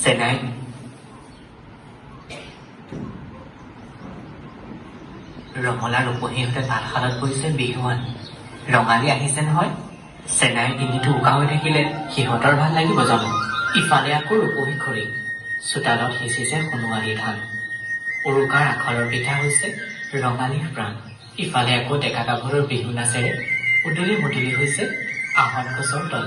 চেনাই ৰমলা ৰূপহীহঁতে তাঁতশালত বহিছে বিহুৱান। ৰঙালী আহিছে নহয়। চেনাইৰ ডিঙিটো উকা হৈ থাকিলে সিহঁতৰ ভাল লাগিব জানো? ইফালে আকৌ ৰূপহী খৰি চোতালত সিঁচিছে সোণোৱালী ধান। উৰুকাৰ আখৰৰ পিঠা হৈছে ৰঙালীৰ প্ৰাণ। ইফালে আকৌ ডেকা গাভৰুৰ বিহু নাচেৰে উদলি মুদলি হৈছে আহত গছৰ তল।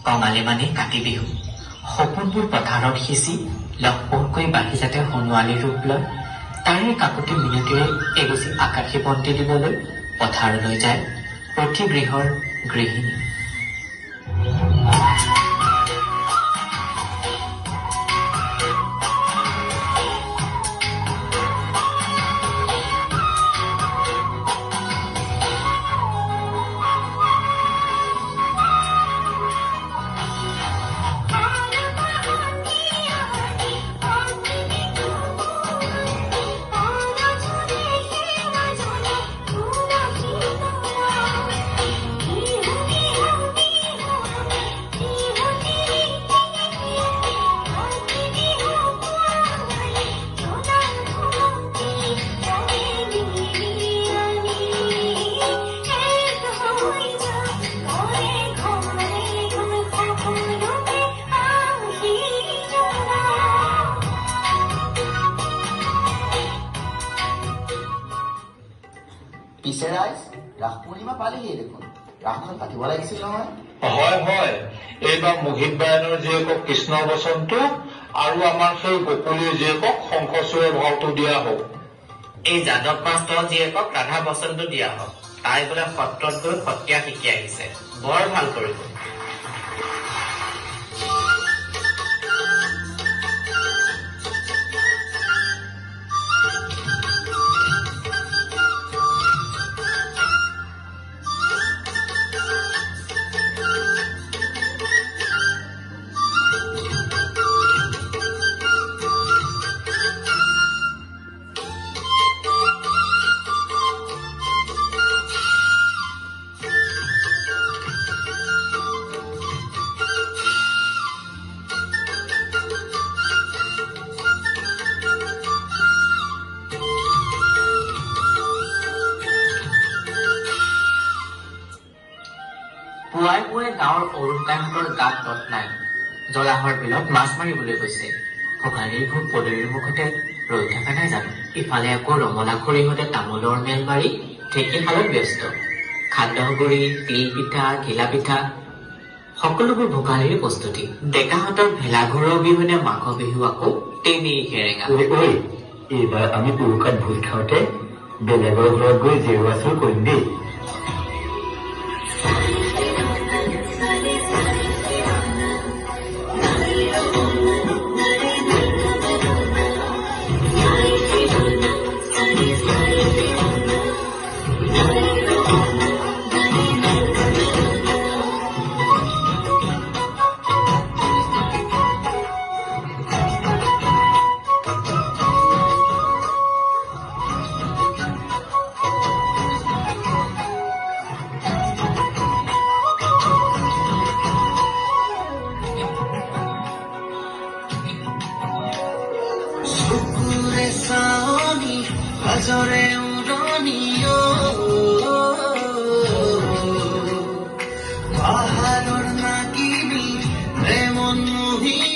কঙালী মানে কাতি বিহু। সপোনবোৰ পথাৰত সিঁচি লহপহকৈ বাঢ়ি যাতে সোণোৱালী ৰূপ লয়, তাৰে কাকতি মিনতিৰে এগছি আকাশী বন্তি দিবলৈ পথাৰলৈ যায় প্ৰতি গৃহৰ গৃহিণী। পিছে ৰাইজ, ৰাস পূৰ্ণিমা পালেহিয়ে দেখোন। ৰাসখন পাতিব লাগিছিল নহয়। হয় হয়, এইবাৰ মোহিত বায়নৰ জীয়েকক কৃষ্ণ বচনটো আৰু আমাৰ সেই গকুলীৰ জীয়েকক শংকৰচূড়ৰ ভাওটো দিয়া হওক। এই যাদৱ মাষ্টৰ জীয়েকক ৰাধা বচনটো দিয়া হওক। তাই বোলে সত্ৰত গৈ সত্ৰীয়া শিকি আহিছে, বৰ ভাল কৰিব। পুৱাই পুৱাই গাঁৱৰ অৰুণকাইহঁতৰ গাত তত নাই। জলাহৰ বিলত মাছ মাৰিবলৈ গৈছে। ভোগালীৰ ভোগ পদূলিৰ মুখতে ৰৈ থকা নাই জানো? ইফালে আকৌ ৰমলা খুৰীহঁতে তামোলৰ মেল মাৰি ঢেঁকীশালত ব্যস্ত। খান্দহগুৰি, তিল পিঠা, ঘিলা পিঠা সকলোবোৰ ভোগালীৰ প্ৰস্তুতি। ডেকাহঁতৰ ভেলাঘৰৰ অবিহনে মাঘ বিহু আকৌ তেনেই কেৰেঙা। এইবাৰ আমি উৰুকাত ভোজ খাওঁতে বেলেগৰ ঘৰত গৈ জেউৰা চুৰ কৰিম দেই। মাজৰে উৰণীয় পাহাৰৰ নাগিনী প্ৰেমত মোহি